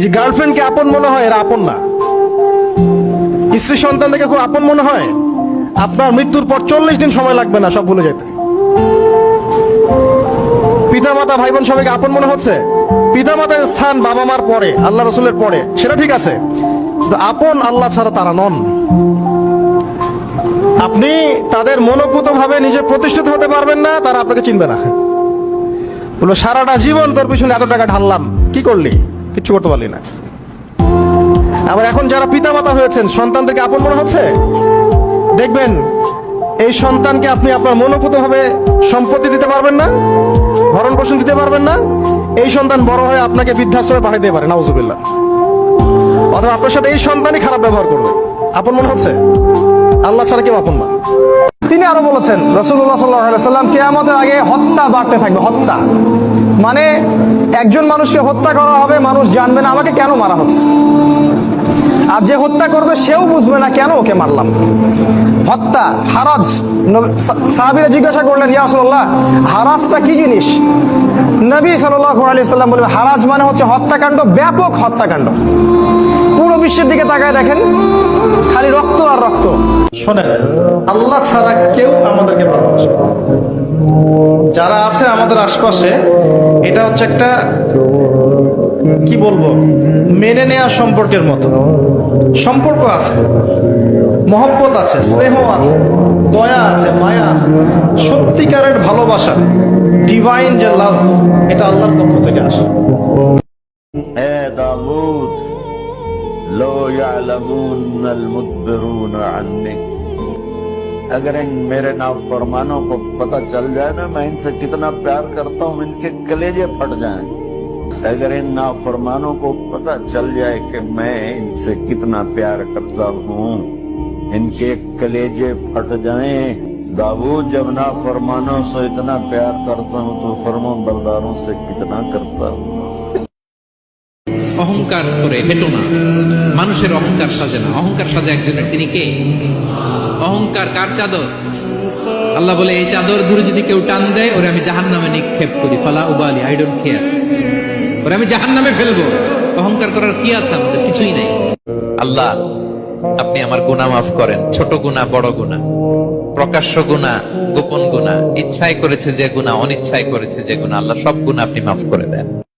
যে গার্লফ্রেন্ডকে আপন মনে হয়, এরা আপন না। স্ত্রী সন্তানকে খুব আপন মনে হয়, আপনার মৃত্যুর পর 40 দিন সময় লাগবে না সব ভুলে যেতে। পিতা মাতা ভাই বোন সবাইকে আপন মনে হচ্ছে। পিতা মাতার স্থান বাবা মার পরে, আল্লাহ রসুলের পরে, সেটা ঠিক আছে, কিন্তু আপন আল্লাহ ছাড়া তারা নন। আপনি তাদের মনোপুত ভাবে নিজে প্রতিষ্ঠিত হতে পারবেন না, তারা আপনাকে চিনবে না। বলবো সারাটা জীবন তোর পিছনে এত টাকা ঢাললাম, কি করলি? কিচ্ছু করতে পারলি না। আবার এখন যারা পিতা মাতা হয়েছেন, সন্তানদেরকে আপন মনে হচ্ছে, দেখবেন এই সন্তানকে আপনি আপনার মনোপুত ভাবে সম্পত্তি দিতে পারবেন না, ভরণ পোষণ দিতে পারবেন না। এই সন্তান বড় হয়ে আপনাকে বৃদ্ধাশ্রমে পাঠিয়ে দিতে পারে, নাউজুবিল্লাহ। অথবা আপনার সাথে এই সন্তানই খারাপ ব্যবহার করবে। আপন মনে হচ্ছে? আল্লাহ ছাড়া কেউ আপন না। তিনি আরো বলেছেন, রাসূলুল্লাহ সাল্লাল্লাহু আলাইহি ওয়াসাল্লাম, কিয়ামতের আগে হত্যা বাড়তে থাকবে। হত্যা মানে একজন মানুষকে হত্যা করা হবে, মানুষ জানবে না আমাকে কেন মারা হচ্ছে, আর যে হত্যা করবে সেও বুঝবে না কেন ওকে মারলাম। হত্যা, হারাজ। সাহাবীরা জিজ্ঞাসা করলেন, ইয়া রাসূলুল্লাহ, হারাজটা কি জিনিস? নবী সাল্লাল্লাহু আলাইহি ওয়াসাল্লাম বললেন, হারাজ মানে হচ্ছে হত্যাকাণ্ড, ব্যাপক হত্যাকাণ্ড। পুরো বিশ্বের দিকে তাকায় দেখেন, খালি রক্ত আর রক্ত। শোনেন, আল্লাহ ছাড়া কেউ আমাদেরকে ভালোবাসে। যারা আছে আমাদের আশপাশে, এটা হচ্ছে একটা কি বলবো, মেনে নেওয়া সম্পর্কের মতো সম্পর্ক আছে, মহব্বত আছে, স্নেহ আছে, দয়া আছে, মায়া আছে। সত্যিকারের ভালোবাসা, ডিভাইন যে লাভ, এটা আল্লাহর পক্ষ থেকে আসে। এ দাউদ, লো ইয়ালামুন আল মুদবিরুন আন্নি, अगर इन मेरे नाफरमानों को पता चल जाए ना मैं इनसे कितना प्यार करता हूँ, इनके कलेजे फट जाएं। अगर इन नाफरमानों को पता चल जाए कि मैं इनसे कितना प्यार करता हूँ, इनके कलेजे फट जाएं। दाऊद, जब नाफरमानों से इतना प्यार करता हूँ तो फरमाबरदारों से कितना करता हूँ। অহংকার করে হেঁটো না, মানুষের অহংকার সাজে না, অহংকার সাজে একজনের, তিনি কে? অহংকার কার চাদর? আল্লাহ বলে, এই চাদর ধরে যদি কেউ টান দেয়, ওরে আমি জাহান্নামে নিক্ষেপ করি, ফালা উবালি, আই ডোন্ট কেয়ার, ওরে আমি জাহান্নামে ফেলবো। অহংকার করার কি আছে আমাদের? কিছুই নাই। আল্লাহ, আপনি আমার গুনাহ মাফ করেন, ছোট গুনাহ, বড় গুনাহ, প্রকাশ্য গুনাহ, গোপন গুনাহ, ইচ্ছায় করেছে যে গুনাহ, অনিচ্ছায় করেছে যে গুনাহ, আল্লাহ সব গুনাহ আপনি মাফ করে দেন।